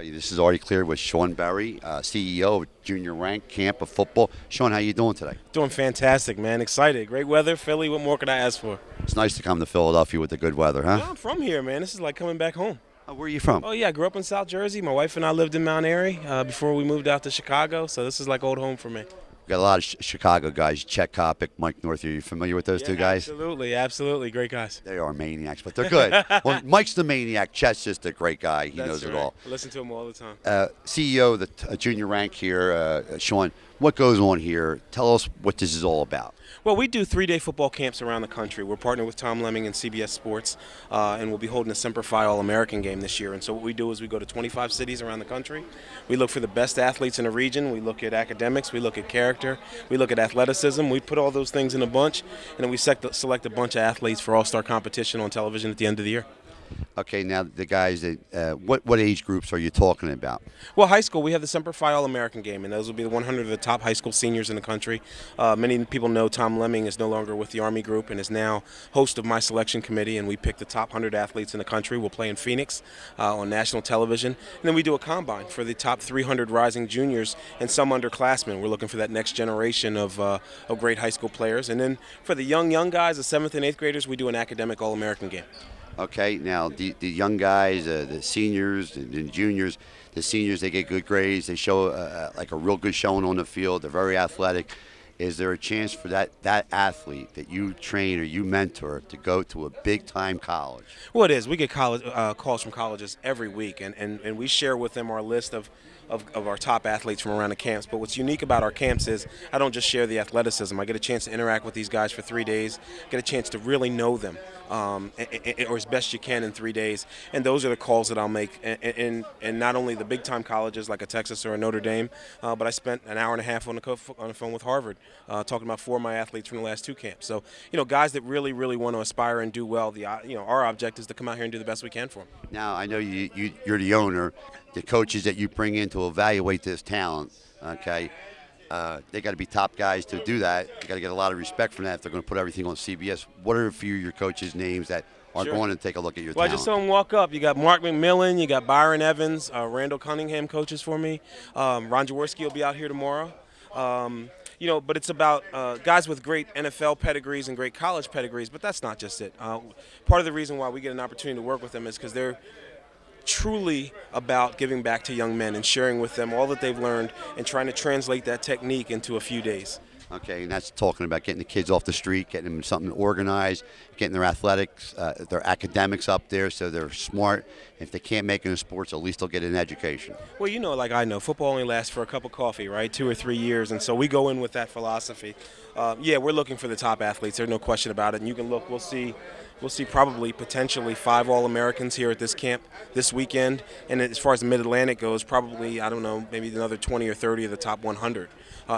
This is Artie Clear with Shaon Berry, CEO of Junior Rank Camp of Football. Shaon, how you doing today? Doing fantastic, man. Excited. Great weather. Philly, what more could I ask for? It's nice to come to Philadelphia with the good weather, huh? Yeah, I'm from here, man. This is like coming back home. Where are you from? Oh, yeah. I grew up in South Jersey. My wife and I lived in Mount Airy before we moved out to Chicago, so this is like old home for me. We got a lot of Chicago guys, Chet Kopic, Mike North. Are you familiar with those two guys? Absolutely, absolutely. Great guys. They are maniacs, but they're good. Well, Mike's the maniac. Chet's just a great guy. He knows it all. I listen to him all the time. CEO of the Junior Rank here, Shaon, what goes on here? Tell us what this is all about. Well, we do 3-day football camps around the country. We're partnered with Tom Lemming and CBS Sports, and we'll be holding a Semper Fi All-American game this year. And so what we do is we go to 25 cities around the country. We look for the best athletes in the region. We look at academics. We look at character. We look at athleticism. We put all those things in a bunch, and then we select a bunch of athletes for all-star competition on television at the end of the year. Okay, now the guys, what age groups are you talking about? Well, high school, we have the Semper Fi All-American game, and those will be the 100 of the top high school seniors in the country. Many people know Tom Lemming is no longer with the Army group and is now host of my selection committee, and we pick the top 100 athletes in the country. We'll play in Phoenix on national television, and then we do a combine for the top 300 rising juniors and some underclassmen. We're looking for that next generation of great high school players. And then for the young guys, the 7th and 8th graders, we do an academic All-American game. Okay, now the young guys, the seniors and juniors, the seniors, they get good grades. They show like a real good showing on the field. They're very athletic. Is there a chance for that athlete that you train or you mentor to go to a big-time college? Well, it is. We get calls from colleges every week, and we share with them our list of our top athletes from around the camps. But what's unique about our camps is I don't just share the athleticism. I get a chance to interact with these guys for 3 days, get a chance to really know them, or as best you can in 3 days. And those are the calls that I'll make. And not only the big-time colleges like a Texas or a Notre Dame, but I spent an hour and a half on the phone with Harvard talking about 4 of my athletes from the last 2 camps. So, guys that really, really want to aspire and do well, our object is to come out here and do the best we can for them. Now, I know you're the owner. The coaches that you bring in to evaluate this talent, okay, they got to be top guys to do that. You got to get a lot of respect from that if they're going to put everything on CBS. What are a few of your coaches' names that are going to take a look at your talent? I just saw them walk up. You got Mark McMillan, you got Byron Evans, Randall Cunningham coaches for me. Ron Jaworski will be out here tomorrow. But it's about guys with great NFL pedigrees and great college pedigrees, but that's not just it. Part of the reason why we get an opportunity to work with them is because they're truly about giving back to young men and sharing with them all that they've learned and trying to translate that technique into a few days. Okay, and that's talking about getting the kids off the street, getting them something organized, getting their athletics, their academics up there so they're smart. If they can't make it in sports, at least they'll get an education. Well, like I know, football only lasts for a cup of coffee, right? 2 or 3 years, and so we go in with that philosophy. We're looking for the top athletes. There's no question about it, and you can look, we'll see probably potentially 5 All-Americans here at this camp this weekend. And as far as the Mid-Atlantic goes, probably, I don't know, maybe another 20 or 30 of the top 100.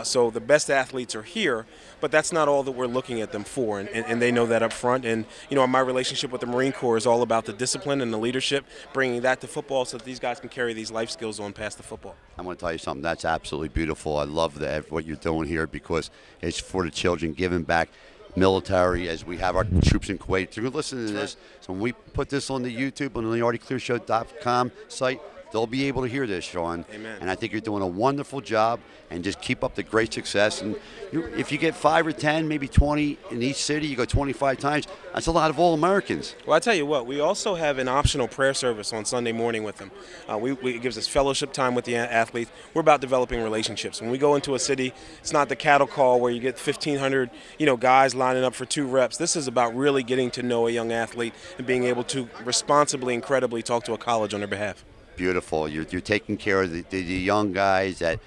So the best athletes are here, but that's not all that we're looking at them for, and they know that up front. And, my relationship with the Marine Corps is all about the discipline and the leadership, bringing that to football so that these guys can carry these life skills on past the football. I'm going to tell you something. That's absolutely beautiful. I love what you're doing here because it's for the children, giving back. Military, as we have our troops in Kuwait. So listen to this. So when we put this on the YouTube, on the ArtieClearShow.com site, they'll be able to hear this, Shaon. Amen. And I think you're doing a wonderful job, and just keep up the great success. And if you get 5 or 10, maybe 20 in each city, you go 25 times, that's a lot of All-Americans. Well, I tell you what, we also have an optional prayer service on Sunday morning with them. It gives us fellowship time with the athletes. We're about developing relationships. When we go into a city, it's not the cattle call where you get 1,500 guys lining up for 2 reps. This is about really getting to know a young athlete and being able to responsibly and credibly talk to a college on their behalf. Beautiful. You're taking care of the young guys, that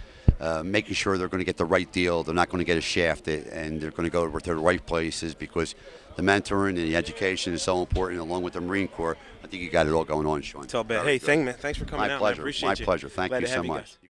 making sure they're going to get the right deal. They're not going to get shafted, and they're going to go to the right places because the mentoring and the education is so important, along with the Marine Corps. I think you got it all going on, Shaon. Hey, thanks for coming out. My pleasure. I appreciate My you. pleasure. Thank Glad you to so have you much. guys.